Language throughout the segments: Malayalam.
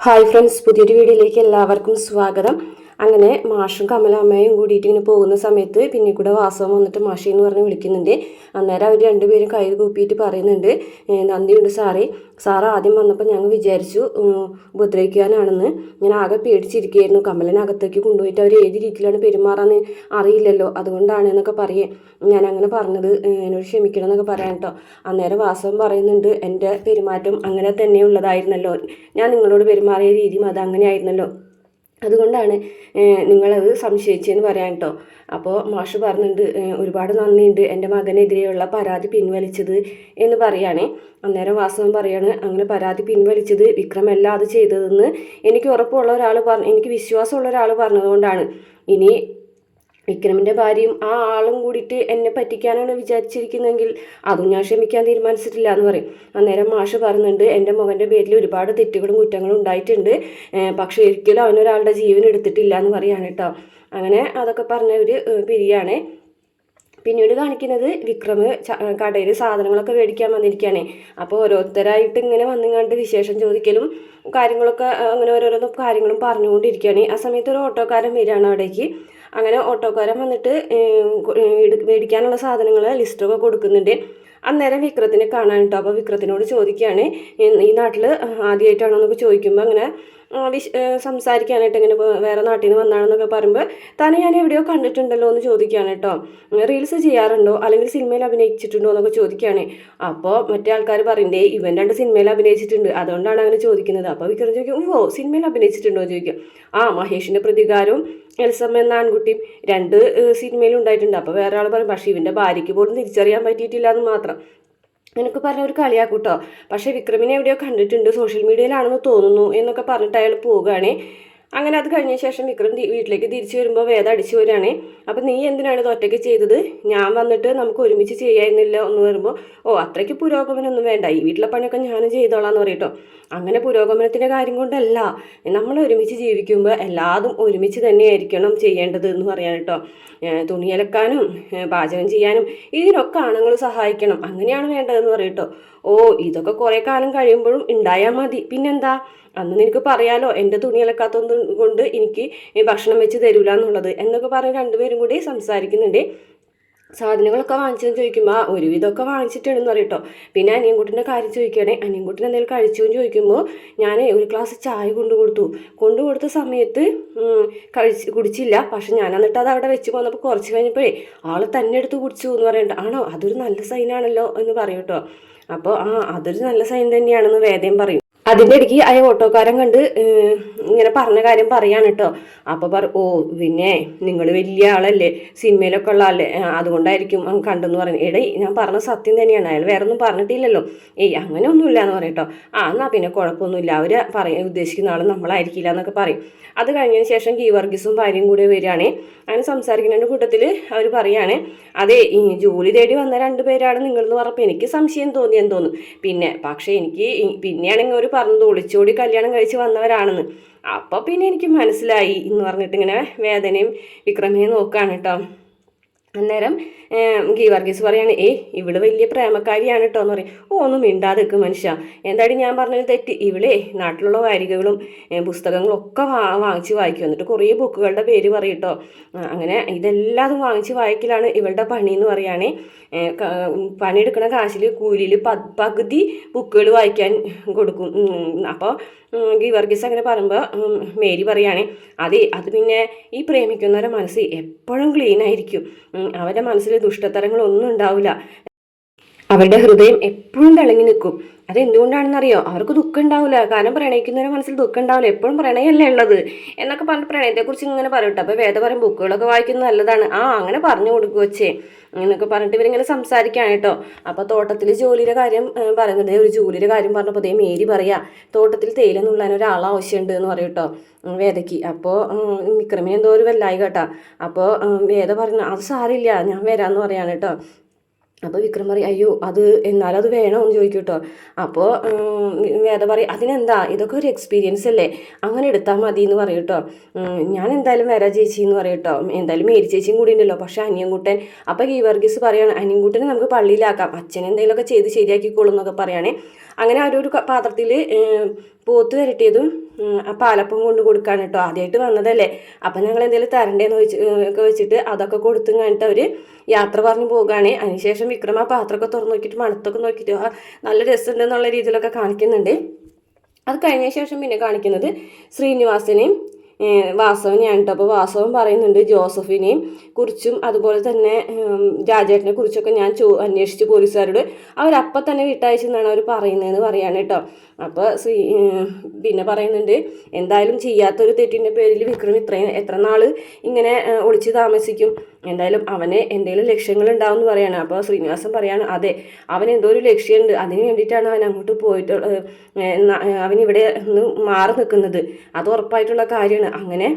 ഹായ് ഫ്രണ്ട്സ്, പുതിയൊരു വീഡിയോയിലേക്ക് എല്ലാവർക്കും സ്വാഗതം. അങ്ങനെ മാഷും കമലാമ്മയും കൂടിയിട്ട് ഇങ്ങനെ പോകുന്ന സമയത്ത് പിന്നെ കൂടെ വാസവം വന്നിട്ട് മാഷി എന്ന് പറഞ്ഞ് വിളിക്കുന്നുണ്ട്. അന്നേരം അവർ രണ്ടുപേരും കൈ കൂപ്പിയിട്ട് പറയുന്നുണ്ട്, നന്ദിയുണ്ട് സാറേ. സാറ് ആദ്യം വന്നപ്പോൾ ഞങ്ങൾ വിചാരിച്ചു ഉപദ്രവിക്കാനാണെന്ന്. ഞാൻ ആകെ പേടിച്ചിരിക്കുകയായിരുന്നു. കമലനകത്തേക്ക് കൊണ്ടുപോയിട്ട് അവർ ഏത് രീതിയിലാണ് പെരുമാറാന്ന് അറിയില്ലല്ലോ, അതുകൊണ്ടാണ് എന്നൊക്കെ പറയേ ഞാൻ അങ്ങനെ പറഞ്ഞത്, എന്നോട് ക്ഷമിക്കണം എന്നൊക്കെ പറയാൻ കേട്ടോ. അന്നേരം വാസവം പറയുന്നുണ്ട്, എൻ്റെ പെരുമാറ്റം അങ്ങനെ തന്നെയുള്ളതായിരുന്നല്ലോ, ഞാൻ നിങ്ങളോട് പെരുമാറിയ രീതിയും അത് അങ്ങനെയായിരുന്നല്ലോ, അതുകൊണ്ടാണ് നിങ്ങളത് സംശയിച്ചതെന്ന് പറയാൻ കേട്ടോ. അപ്പോൾ മാഷ് പറഞ്ഞിട്ടുണ്ട്, ഒരുപാട് നന്ദിയുണ്ട് എൻ്റെ മകനെതിരെയുള്ള പരാതി പിൻവലിച്ചത് എന്ന് പറയുകയാണേ. അന്നേരം വാസവൻ പറയാണ്, അങ്ങനെ പരാതി പിൻവലിച്ചത് വിക്രമല്ല അത് ചെയ്തതെന്ന് എനിക്ക് ഉറപ്പുള്ള ഒരാൾ എനിക്ക് വിശ്വാസമുള്ള ഒരാൾ പറഞ്ഞതുകൊണ്ടാണ്. ഇനി വിക്രമിൻ്റെ ഭാര്യയും ആ ആളും കൂടിയിട്ട് എന്നെ പറ്റിക്കാനാണ് വിചാരിച്ചിരിക്കുന്നതെങ്കിൽ അതും ഞാൻ ക്ഷമിക്കാൻ തീരുമാനിച്ചിട്ടില്ല എന്ന് പറയും. അന്നേരം മാഷ് പറയുന്നുണ്ട്, എൻ്റെ മകൻ്റെ പേരിൽ ഒരുപാട് തെറ്റുകളും കുറ്റങ്ങളും ഉണ്ടായിട്ടുണ്ട്, പക്ഷേ ഒരിക്കലും അവനൊരാളുടെ ജീവൻ എടുത്തിട്ടില്ല എന്ന് പറയാണ് കേട്ടോ. അങ്ങനെ അതൊക്കെ പറഞ്ഞവർ പിരിയാണേ. പിന്നീട് കാണിക്കുന്നത് വിക്രം കടയിൽ സാധനങ്ങളൊക്കെ മേടിക്കാൻ വന്നിരിക്കുകയാണ്. അപ്പോൾ ഓരോരുത്തരായിട്ട് ഇങ്ങനെ വന്നുകൊണ്ട് വിശേഷം ചോദിക്കലും കാര്യങ്ങളൊക്കെ അങ്ങനെ ഓരോരോ കാര്യങ്ങളും പറഞ്ഞുകൊണ്ടിരിക്കുകയാണ്. ആ സമയത്ത് ഒരു ഓട്ടോക്കാരൻ വരികയാണ് അവിടേക്ക്. അങ്ങനെ ഓട്ടോക്കാരൻ വന്നിട്ട് മേടിക്കാനുള്ള സാധനങ്ങൾ ലിസ്റ്റൊക്കെ കൊടുക്കുന്നുണ്ട്. അന്നേരം വിക്രത്തിനെ കാണാൻ കേട്ടോ. അപ്പോൾ വിക്രത്തിനോട് ചോദിക്കുകയാണ്, ഈ നാട്ടിൽ ആദ്യമായിട്ടാണോ എന്നൊക്കെ ചോദിക്കുമ്പോൾ അങ്ങനെ സംസാരിക്കാനായിട്ട് ഇങ്ങനെ വേറെ നാട്ടിൽ നിന്ന് വന്നാണെന്നൊക്കെ പറയുമ്പോൾ തന്നെ ഞാൻ എവിടെയോ കണ്ടിട്ടുണ്ടല്ലോ എന്ന് ചോദിക്കുകയാണ് കേട്ടോ. റീൽസ് ചെയ്യാറുണ്ടോ അല്ലെങ്കിൽ സിനിമയിൽ അഭിനയിച്ചിട്ടുണ്ടോ എന്നൊക്കെ ചോദിക്കുകയാണ്. അപ്പോൾ മറ്റേ ആൾക്കാർ പറയണ്ടേ, ഇവൻ 2 സിനിമയിൽ അഭിനയിച്ചിട്ടുണ്ട്, അതുകൊണ്ടാണ് അങ്ങനെ ചോദിക്കുന്നത്. അപ്പോൾ വിക്രം ചോദിക്കും, ഓ സിനിമയിൽ അഭിനയിച്ചിട്ടുണ്ടോ എന്ന് ചോദിക്കും. ആ മഹേഷിൻ്റെ പ്രതികാരവും എൽസമ്മ എന്ന ആൺകുട്ടിയും 2 സിനിമയിൽ ഉണ്ടായിട്ടുണ്ട്. അപ്പോൾ വേറെ ആൾ പറയും, പക്ഷേ ഇവൻ്റെ ഭാര്യയ്ക്ക് പോലും തിരിച്ചറിയാൻ പറ്റിയിട്ടില്ല എന്ന് മാത്രം. എനിക്ക് പറഞ്ഞ ഒരു കളിയാക്കൂട്ടോ. പക്ഷേ വിക്രമിനെ എവിടെയോ കണ്ടിട്ടുണ്ട്, സോഷ്യൽ മീഡിയയിലാണെന്ന് തോന്നുന്നു എന്നൊക്കെ പറഞ്ഞിട്ട് അയാൾ പോവുകയാണ്. അങ്ങനെ അത് കഴിഞ്ഞ ശേഷം വിക്രം വീട്ടിലേക്ക് തിരിച്ചു വരുമ്പോൾ വേദ അടിച്ചു വരികയാണ്. അപ്പം നീ എന്തിനാണ് ഇത് ഒറ്റയ്ക്ക് ചെയ്തത്? ഞാൻ വന്നിട്ട് നമുക്ക് ഒരുമിച്ച് ചെയ്യായിരുന്നില്ല എന്ന് പറയുമ്പോൾ, ഓ അത്രയ്ക്ക് പുരോഗമനമൊന്നും വേണ്ട, ഈ വീട്ടിലെ പണിയൊക്കെ ഞാനും ചെയ്തോളാം എന്ന് പറയട്ടോ. അങ്ങനെ പുരോഗമനത്തിൻ്റെ കാര്യം കൊണ്ടല്ല, നമ്മൾ ഒരുമിച്ച് ജീവിക്കുമ്പോൾ എല്ലാതും ഒരുമിച്ച് തന്നെയായിരിക്കണം ചെയ്യേണ്ടത് എന്ന് പറയാൻ കേട്ടോ. തുണിയലക്കാനും പാചകം ചെയ്യാനും ഇതിനൊക്കെ ആണുങ്ങൾ സഹായിക്കണം, അങ്ങനെയാണ് വേണ്ടതെന്ന് പറയട്ടോ. ഓ ഇതൊക്കെ കുറേ കാലം കഴിയുമ്പോഴും ഉണ്ടായാൽ മതി, പിന്നെന്താ, അന്ന് നിനക്ക് പറയാലോ എൻ്റെ തുണിയലക്കാത്തത് കൊണ്ട് എനിക്ക് ഭക്ഷണം വെച്ച് തരൂല എന്നുള്ളത് എന്നൊക്കെ പറഞ്ഞ് രണ്ടുപേരും കൂടി സംസാരിക്കുന്നുണ്ട്. സാധനങ്ങളൊക്കെ വാങ്ങിച്ചെന്ന് ചോദിക്കുമ്പോൾ ഒരുവിധമൊക്കെ വാങ്ങിച്ചിട്ടുണ്ടെന്ന് പറയട്ടോ. പിന്നെ അനിയൻകുട്ടിൻ്റെ കാര്യം ചോദിക്കുകയാണെ, അനിയൻകുട്ടിന് എന്തെങ്കിലും കഴിച്ചു എന്ന് ചോദിക്കുമ്പോൾ ഞാൻ ഒരു ഗ്ലാസ് ചായ കൊണ്ടുകൊടുത്ത സമയത്ത് കുടിച്ചില്ല, പക്ഷെ ഞാൻ എന്നിട്ട് അത് അവിടെ വെച്ച് പോന്നപ്പോൾ കുറച്ച് കഴിഞ്ഞപ്പോഴേ ആൾ തന്നെ എടുത്ത് കുടിച്ചു എന്ന് പറയണ്ട. ആണോ, അതൊരു നല്ല സൈനാണല്ലോ എന്ന് പറയും കേട്ടോ. അപ്പോൾ അതൊരു നല്ല സൈൻ തന്നെയാണെന്ന് വേദയും പറയും. അതിൻ്റെ ഇടയ്ക്ക് ആ ഓട്ടോക്കാരൻ കണ്ട് ഇങ്ങനെ പറഞ്ഞ കാര്യം പറയാണ് കേട്ടോ. അപ്പോൾ ഓ പിന്നെ നിങ്ങൾ വലിയ ആളല്ലേ, സിനിമയിലൊക്കെ ഉള്ള ആളല്ലേ, അതുകൊണ്ടായിരിക്കും കണ്ടെന്ന് പറയുന്നത്. എടേ ഞാൻ പറഞ്ഞ സത്യം തന്നെയാണ്, അയാൾ വേറെ ഒന്നും പറഞ്ഞിട്ടില്ലല്ലോ. ഏയ് അങ്ങനെ ഒന്നുമില്ല എന്ന് പറയട്ടോ. എന്നാൽ പിന്നെ കുഴപ്പമൊന്നുമില്ല, അവർ ഉദ്ദേശിക്കുന്ന ആൾ നമ്മളായിരിക്കില്ല എന്നൊക്കെ പറയും. അത് കഴിഞ്ഞതിന് ശേഷം ഗീവർഗീസും ഭാര്യയും കൂടെ വരികയാണ്. അങ്ങനെ സംസാരിക്കുന്നതിൻ്റെ കൂട്ടത്തിൽ അവർ പറയാണ്, അതെ ഈ ജോലി തേടി വന്ന 2 പേരാണ് നിങ്ങളെന്ന് പറഞ്ഞപ്പോൾ എനിക്ക് സംശയം തോന്നിയെന്ന് തോന്നുന്നു. പക്ഷേ എനിക്ക് പിന്നെയാണെങ്കിൽ ഒരു പറഞ്ഞത് ഒളിച്ചോടി കല്യാണം കഴിച്ച് വന്നവരാണെന്ന്. അപ്പോൾ പിന്നെ എനിക്ക് മനസ്സിലായി എന്ന് പറഞ്ഞിട്ട് ഇങ്ങനെ വേദനയും വിക്രമിനെയും നോക്കുകയാണ് കേട്ടോ. അന്നേരം ഗീവർഗീസ് പറയാണ്, ഇവള് വലിയ പ്രേമക്കാരിയാണ് കേട്ടോ എന്ന് പറയും. ഒന്നും മിണ്ടാതെ നിൽക്കും മനുഷ്യ, എന്തായാലും ഞാൻ പറഞ്ഞത് തെറ്റ്. ഇവളെ നാട്ടിലുള്ള വാരികകളും പുസ്തകങ്ങളും ഒക്കെ വാങ്ങിച്ച് വായിക്കും, എന്നിട്ട് കുറേ ബുക്കുകളുടെ പേര് പറയും കേട്ടോ. അങ്ങനെ ഇതെല്ലാതും വാങ്ങിച്ച് വായിക്കലാണ് ഇവളുടെ പണി എന്ന് പറയുകയാണെ. പണിയെടുക്കുന്ന കാശിൽ കൂലിയിൽ പകുതി ബുക്കുകൾ വായിക്കാൻ കൊടുക്കും. അപ്പോൾ ഗീവർഗീസ് അങ്ങനെ പറയുമ്പോൾ മേരി പറയുകയാണെ, അതെ അത് പിന്നെ ഈ പ്രേമിക്കുന്നവരുടെ മനസ്സ് എപ്പോഴും ക്ലീൻ ആയിരിക്കും, അവരുടെ മനസ്സിൽ ദുഷ്ടത്തരങ്ങളൊന്നും ഉണ്ടാവില്ല, അവരുടെ ഹൃദയം എപ്പോഴും തിളങ്ങി നിൽക്കും. അതെന്തുകൊണ്ടാണെന്നറിയോ, അവർക്ക് ദുഃഖം ഉണ്ടാവില്ല, കാരണം പ്രണയിക്കുന്നവരുടെ മനസ്സിൽ ദുഃഖം ഉണ്ടാവില്ല, എപ്പോഴും പ്രണയമല്ലേ ഉള്ളത് എന്നൊക്കെ പറഞ്ഞിട്ട് പ്രണയത്തെക്കുറിച്ച് ഇങ്ങനെ പറയട്ടെ. അപ്പോൾ വേദ പറയും, ബുക്കുകളൊക്കെ വായിക്കുന്നത് നല്ലതാണ്, അങ്ങനെ പറഞ്ഞു കൊടുക്കുക വെച്ചേ എന്നൊക്കെ പറഞ്ഞിട്ട് ഇവരിങ്ങനെ സംസാരിക്കുകയാണ് കേട്ടോ. അപ്പോൾ തോട്ടത്തിൽ ജോലിയുടെ കാര്യം പറയുന്നത്, ഒരു ജോലിയുടെ കാര്യം പറഞ്ഞപ്പോൾ അതേ മേരി പറയാ, തോട്ടത്തിൽ തേയില നുള്ളാൻ ഒരാൾ ആവശ്യമുണ്ട് എന്ന് പറയും കേട്ടോ വേദയ്ക്ക്. അപ്പോൾ വിക്രമിന് എന്തോ ഒരു വല്ലായി കേട്ടോ. അപ്പോൾ വേദ പറഞ്ഞു, അത് സാരില്ല ഞാൻ വരാമെന്ന് പറയാണ് കേട്ടോ. അപ്പോൾ വിക്രം പറയും, അയ്യോ എന്നാലും അത് വേണോ എന്ന് ചോദിക്കും കേട്ടോ. അപ്പോൾ വേദ പറയും, അതിനെന്താ, ഇതൊക്കെ ഒരു എക്സ്പീരിയൻസ് അല്ലേ, അങ്ങനെ എടുത്താൽ മതി എന്ന് പറയും കേട്ടോ. ഞാൻ എന്തായാലും വരാം ചേച്ചി എന്ന് പറയും കേട്ടോ. എന്തായാലും മേരി ചേച്ചിയും കൂടി ഉണ്ടല്ലോ, പക്ഷേ അനിയൻകുട്ടൻ. അപ്പോൾ ഗീവർഗീസ് പറയാണ്, അനിയൻകുട്ടനെ നമുക്ക് പള്ളിയിലാക്കാം, അച്ഛൻ എന്തെങ്കിലുമൊക്കെ ചെയ്ത് ശരിയാക്കിക്കോളും എന്നൊക്കെ പറയുകയാണെ. അങ്ങനെ അവരൊരു പാത്രത്തിൽ പോത്ത് വരട്ടിയതും പാലപ്പം കൊണ്ട് കൊടുക്കാൻ കേട്ടോ, ആദ്യമായിട്ട് വന്നതല്ലേ, അപ്പം ഞങ്ങൾ എന്തെങ്കിലും തരണ്ടേന്ന് ഒക്കെ വെച്ചിട്ട് അതൊക്കെ കൊടുത്തും കഴിഞ്ഞിട്ട് അവർ യാത്ര പറഞ്ഞു പോകുകയാണേ. അതിനുശേഷം വിക്രം ആ പാത്രമൊക്കെ തുറന്നു നോക്കിയിട്ട് മണത്തൊക്കെ നോക്കിയിട്ട് നല്ല രസമുണ്ടെന്നുള്ള രീതിയിലൊക്കെ കാണിക്കുന്നുണ്ട്. അത് കഴിഞ്ഞ ശേഷം പിന്നെ കാണിക്കുന്നത് ശ്രീനിവാസനെയും വാസവനെയാണ് കേട്ടോ. അപ്പോൾ വാസവൻ പറയുന്നുണ്ട് ജോസഫിനെയും കുറിച്ചും അതുപോലെ തന്നെ രാജേട്ടനെ കുറിച്ചൊക്കെ ഞാൻ അന്വേഷിച്ച് പോലീസുകാരോട്, അവരപ്പം തന്നെ വിട്ടയച്ചെന്നാണ് അവർ പറയുന്നതെന്ന് പറയാണ് കേട്ടോ. അപ്പോൾ പിന്നെ പറയുന്നുണ്ട് എന്തായാലും ചെയ്യാത്തൊരു തെറ്റിൻ്റെ പേരിൽ വിക്രം എത്ര നാൾ ഇങ്ങനെ ഒളിച്ച് താമസിക്കും, എന്തായാലും അവന് എന്തെങ്കിലും ലക്ഷ്യങ്ങൾ ഉണ്ടാവും എന്ന് പറയാണ്. അപ്പോൾ ശ്രീനിവാസൻ പറയാണ് അതെ, അവൻ എന്തോ ഒരു ലക്ഷ്യമുണ്ട്, അതിന് വേണ്ടിയിട്ടാണ് അവൻ അങ്ങോട്ട് പോയിട്ടുള്ളത്, അവനിവിടെ ഒന്ന് മാറി നിൽക്കുന്നത്, അത് ഉറപ്പായിട്ടുള്ള കാര്യമാണ്. അങ്ങനെ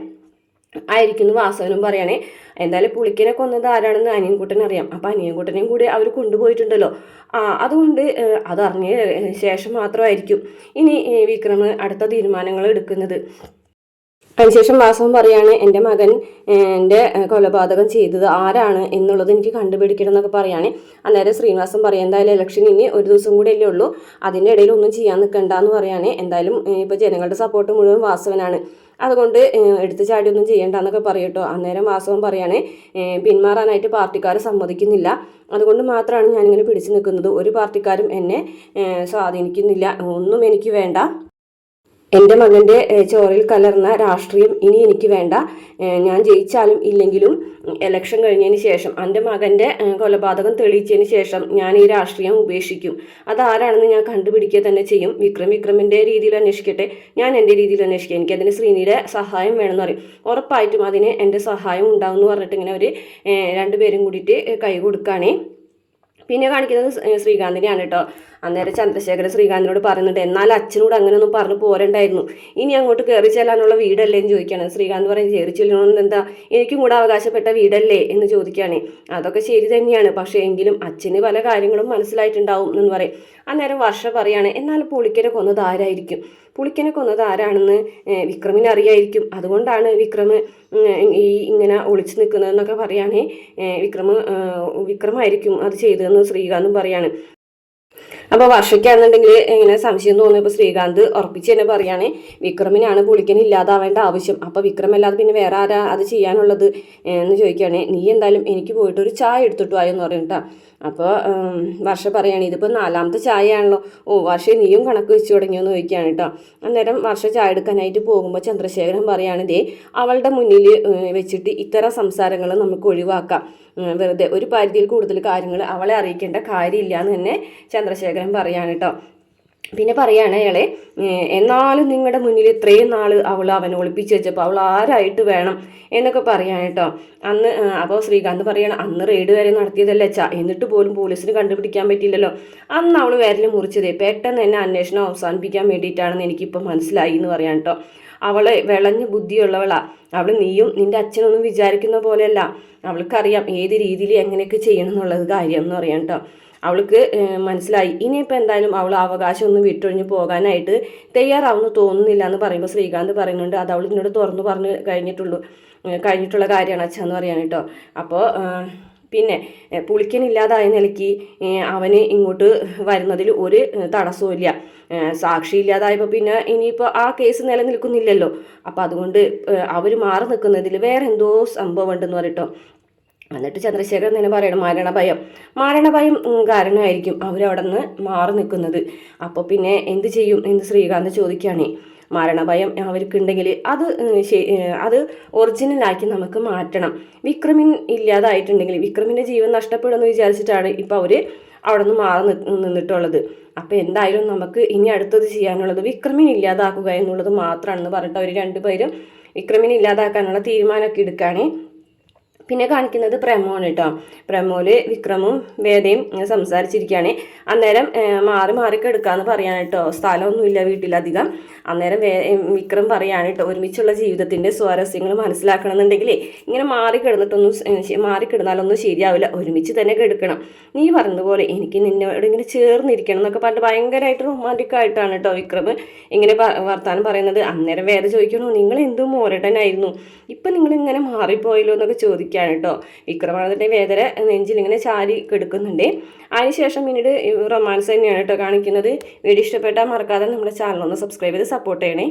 ആയിരിക്കുന്നു വാസവനും പറയണേ. എന്തായാലും പുളിക്കനെ കൊന്നത് ആരാണെന്ന് അനിയൻകുട്ടൻ അറിയാം. അപ്പം അനിയൻകുട്ടനെയും കൂടി അവർ കൊണ്ടുപോയിട്ടുണ്ടല്ലോ, അതുകൊണ്ട് അതറിഞ്ഞ ശേഷം മാത്രമായിരിക്കും ഇനി വിക്രം അടുത്ത തീരുമാനങ്ങൾ എടുക്കുന്നത്. അതിനുശേഷം വാസവൻ പറയാണ് എൻ്റെ മകൻ എൻ്റെ കൊലപാതകം ചെയ്തത് ആരാണ് എന്നുള്ളത് എനിക്ക് കണ്ടുപിടിക്കണം എന്നൊക്കെ പറയാണ്. അന്നേരം ശ്രീനിവാസൻ പറയാം എന്തായാലും ഇലക്ഷൻ ഇനി ഒരു ദിവസം കൂടെ അല്ലേ ഉള്ളൂ, അതിൻ്റെ ഇടയിൽ ഒന്നും ചെയ്യാൻ നിൽക്കണ്ടെന്ന് പറയാണ്. എന്തായാലും ഇപ്പോൾ ജനങ്ങളുടെ സപ്പോർട്ട് മുഴുവൻ വാസവനാണ്, അതുകൊണ്ട് എടുത്തു ചാടിയൊന്നും ചെയ്യേണ്ടെന്നൊക്കെ പറയട്ടോ. അന്നേരം വാസവൻ പറയാണ് പിന്മാറാനായിട്ട് പാർട്ടിക്കാർ സമ്മതിക്കുന്നില്ല, അതുകൊണ്ട് മാത്രമാണ് ഞാനിങ്ങനെ പിടിച്ചു നിൽക്കുന്നത്, ഒരു പാർട്ടിക്കാരും എന്നെ സ്വാധീനിക്കുന്നില്ല, ഒന്നും എനിക്ക് വേണ്ട, എൻ്റെ മകൻ്റെ ചോറിൽ കലർന്ന രാഷ്ട്രീയം ഇനി എനിക്ക് വേണ്ട, ഞാൻ ജയിച്ചാലും ഇല്ലെങ്കിലും ഇലക്ഷൻ കഴിഞ്ഞതിന് ശേഷം എൻ്റെ മകൻ്റെ കൊലപാതകം തെളിയിച്ചതിന് ശേഷം ഞാൻ ഈ രാഷ്ട്രീയം ഉപേക്ഷിക്കും, അതാരാണെന്ന് ഞാൻ കണ്ടുപിടിക്കുക തന്നെ ചെയ്യും, വിക്രമിൻ്റെ രീതിയിൽ അന്വേഷിക്കട്ടെ, ഞാൻ എൻ്റെ രീതിയിൽ അന്വേഷിക്കാം, എനിക്കതിന് ശ്രീനിയുടെ സഹായം വേണമെന്ന് പറയും, ഉറപ്പായിട്ടും അതിന് എൻ്റെ സഹായം ഉണ്ടാവും എന്ന് പറഞ്ഞിട്ട് ഇങ്ങനെ അവർ രണ്ടുപേരും കൂടിയിട്ട് കൈ കൊടുക്കുകയാണേ. പിന്നെ കാണിക്കുന്നത് ശ്രീകാന്തിനെയാണ് കേട്ടോ. അന്നേരം ചന്ദ്രശേഖരൻ ശ്രീകാന്തിനോട് പറയുന്നുണ്ട് എന്നാൽ അച്ഛനോട് അങ്ങനെയൊന്നും പറഞ്ഞു പോരണ്ടായിരുന്നു, ഇനി അങ്ങോട്ട് കയറി ചെല്ലാനുള്ള വീടല്ലേ എന്ന് ചോദിക്കുകയാണ്. ശ്രീകാന്ത് പറയും കയറി ചെല്ലണമെന്ന് എന്താ, എനിക്കും കൂടെ അവകാശപ്പെട്ട വീടല്ലേ എന്ന് ചോദിക്കുകയാണ്. അതൊക്കെ ശരി തന്നെയാണ്, പക്ഷേ എങ്കിലും അച്ഛന് പല കാര്യങ്ങളും മനസ്സിലായിട്ടുണ്ടാവും എന്ന് പറയും. അന്നേരം വർഷ പറയാണ് എന്നാൽ പുളിക്കനെ കൊന്നത് ആരായിരിക്കും, പുളിക്കനെ കൊന്നത് ആരാണെന്ന് വിക്രമിന് അറിയായിരിക്കും, അതുകൊണ്ടാണ് വിക്രം ഇങ്ങനെ ഒളിച്ചു നിൽക്കുന്നതെന്നൊക്കെ പറയുകയാണെ. വിക്രമായിരിക്കും അത് ചെയ്തതെന്ന് ശ്രീകാന്തും പറയാണ്. അപ്പോൾ വർഷയ്ക്കാണെന്നുണ്ടെങ്കിൽ ഇങ്ങനെ സംശയം തോന്നിയപ്പോൾ ശ്രീകാന്ത് ഉറപ്പിച്ച് തന്നെ പറയുകയാണ് വിക്രമിനാണ് പുളിക്കൻ ഇല്ലാതാവേണ്ട ആവശ്യം, അപ്പോൾ വിക്രമല്ലാതെ പിന്നെ വേറെ ആരാ അത് ചെയ്യാനുള്ളത് എന്ന് ചോദിക്കുകയാണ്. നീ എന്തായാലും എനിക്ക് പോയിട്ട് ഒരു ചായ എടുത്തിട്ട് വായോ എന്ന് പറയും കേട്ടോ. അപ്പോൾ വർഷ പറയുകയാണ് ഇതിപ്പോൾ 4ാമത്തെ ചായയാണല്ലോ, വർഷ നീയും കണക്ക് വെച്ച് തുടങ്ങിയെന്ന് ചോദിക്കുകയാണ് കേട്ടോ. അന്നേരം വർഷ ചായ എടുക്കാനായിട്ട് പോകുമ്പോൾ ചന്ദ്രശേഖരൻ പറയുകയാണ് ദേ അവളുടെ മുന്നിൽ വെച്ചിട്ട് ഇത്തരം സംസാരങ്ങൾ നമുക്ക് ഒഴിവാക്കാം, വെറുതെ ഒരു പരിധിയിൽ കൂടുതൽ കാര്യങ്ങൾ അവളെ അറിയിക്കേണ്ട കാര്യമില്ല എന്ന് തന്നെ ചന്ദ്രശേഖരൻ പറയാണ് കേട്ടോ. പിന്നെ പറയാണ് അയാളെ എന്നാലും നിങ്ങളുടെ മുന്നിൽ ഇത്രയും നാൾ അവനെ ഒളിപ്പിച്ച് വെച്ചപ്പോൾ അവൾ ആരായിട്ട് വേണം എന്നൊക്കെ പറയാൻ കേട്ടോ. അന്ന് അപ്പോൾ ശ്രീകാന്ത് പറയണം അന്ന് റെയ്ഡ് വരെ നടത്തിയതല്ലേ എന്നിട്ട് പോലും പോലീസിന് കണ്ടുപിടിക്കാൻ പറ്റിയില്ലല്ലോ, അന്ന് അവൾ വിരൽ മുറിച്ചതേ പെട്ടെന്ന് തന്നെ അന്വേഷണം അവസാനിപ്പിക്കാൻ വേണ്ടിയിട്ടാണെന്ന് എനിക്കിപ്പോൾ മനസ്സിലായി എന്ന് പറയാൻ കേട്ടോ. അവളെ വിളഞ്ഞ ബുദ്ധിയുള്ളവളാ അവൾ, നീയും നിൻ്റെ അച്ഛനൊന്നും വിചാരിക്കുന്ന പോലെയല്ല, അവൾക്കറിയാം ഏത് രീതിയിൽ എങ്ങനെയൊക്കെ ചെയ്യണം എന്നുള്ളത് കാര്യം എന്ന് പറയാം കേട്ടോ. അവൾക്ക് മനസ്സിലായി ഇനിയിപ്പോൾ എന്തായാലും അവൾ അവകാശം ഒന്നും വിട്ടൊഴിഞ്ഞ് പോകാനായിട്ട് തയ്യാറാവുമെന്ന് തോന്നുന്നില്ല എന്ന് പറയുമ്പോൾ ശ്രീകാന്ത് പറയുന്നുണ്ട് അത് അവൾ ഇതിനോട് തുറന്നു പറഞ്ഞ് കഴിഞ്ഞിട്ടുള്ള കാര്യമാണ് അച്ഛ എന്ന് പറയാൻ കേട്ടോ. അപ്പോൾ പിന്നെ പുളിക്കനില്ലാതായ നിലയ്ക്ക് അവന് ഇങ്ങോട്ട് വരുന്നതിൽ ഒരു തടസ്സവും സാക്ഷി ഇല്ലാതായപ്പോൾ പിന്നെ ഇനിയിപ്പോൾ ആ കേസ് നിലനിൽക്കുന്നില്ലല്ലോ, അപ്പോൾ അതുകൊണ്ട് അവർ മാറി നിൽക്കുന്നതിൽ വേറെ എന്തോ സംഭവം ഉണ്ടെന്ന് പറയട്ടോ. എന്നിട്ട് ചന്ദ്രശേഖരൻ തന്നെ പറയണം മരണഭയം കാരണമായിരിക്കും അവരവിടെ നിന്ന് മാറി നിൽക്കുന്നത്. അപ്പോൾ പിന്നെ എന്ത് ചെയ്യും എന്ന് ശ്രീകാന്ത് ചോദിക്കുകയാണേ. മരണഭയം അവർക്കുണ്ടെങ്കിൽ അത് ഒറിജിനലാക്കി നമുക്ക് മാറ്റണം. വിക്രമിൻ ഇല്ലാതായിട്ടുണ്ടെങ്കിൽ വിക്രമിൻ്റെ ജീവൻ നഷ്ടപ്പെടുമെന്ന് വിചാരിച്ചിട്ടാണ് ഇപ്പോൾ അവർ അവിടെ നിന്ന് മാറി നിന്നിട്ടുള്ളത്. അപ്പോൾ എന്തായാലും നമുക്ക് ഇനി അടുത്തത് ചെയ്യാനുള്ളത് വിക്രമിനെ ഇല്ലാതാക്കുക എന്നുള്ളത് മാത്രമാണെന്ന് പറഞ്ഞിട്ട് അവർ രണ്ടുപേരും വിക്രമിനെ ഇല്ലാതാക്കാനുള്ള തീരുമാനമൊക്കെ എടുക്കുകയാണേ. പിന്നെ കാണിക്കുന്നത് പ്രമോണ് കേട്ടോ. പ്രമോല് വിക്രമും വേദയും സംസാരിച്ചിരിക്കുകയാണ്. അന്നേരം മാറിയൊക്കെ എടുക്കാമെന്ന് പറയാൻ കേട്ടോ, സ്ഥലമൊന്നുമില്ല വീട്ടിലധികം. അന്നേരം വിക്രം പറയാണ് കേട്ടോ ഒരുമിച്ചുള്ള ജീവിതത്തിൻ്റെ സ്വാരസ്യങ്ങൾ മനസ്സിലാക്കണമെന്നുണ്ടെങ്കിൽ ഇങ്ങനെ മാറിക്കിടന്നാലൊന്നും ശരിയാവില്ല, ഒരുമിച്ച് തന്നെ കിടക്കണം. നീ പറഞ്ഞതുപോലെ എനിക്ക് നിന്നോട് ഇങ്ങനെ ചേർന്നിരിക്കണം എന്നൊക്കെ പറഞ്ഞിട്ട് ഭയങ്കരമായിട്ട് റൊമാൻറ്റിക് ആയിട്ടാണ് കേട്ടോ വിക്രം ഇങ്ങനെ വർത്താനം പറയുന്നത്. അന്നേരം വേദ ചോദിക്കണോ നിങ്ങൾ എന്തും മോരട്ടനായിരുന്നു, ഇപ്പം നിങ്ങളിങ്ങനെ മാറിപ്പോയല്ലോ എന്നൊക്കെ ചോദിക്കുകയാണ് കേട്ടോ. വിക്രമാദിത്യ വേദന നെഞ്ചിലിങ്ങനെ ചാരി കെടുക്കുന്നുണ്ട്. അതിനുശേഷം പിന്നീട് റൊമാൻസ് തന്നെയാണ് കേട്ടോ കാണിക്കുന്നത്. വീഡിയോ ഇഷ്ടപ്പെട്ടാൽ മറക്കാതെ നമ്മുടെ ചാനൽ ഒന്ന് സബ്സ്ക്രൈബ് ചെയ്ത് സപ്പോർട്ട് ചെയ്യണേ.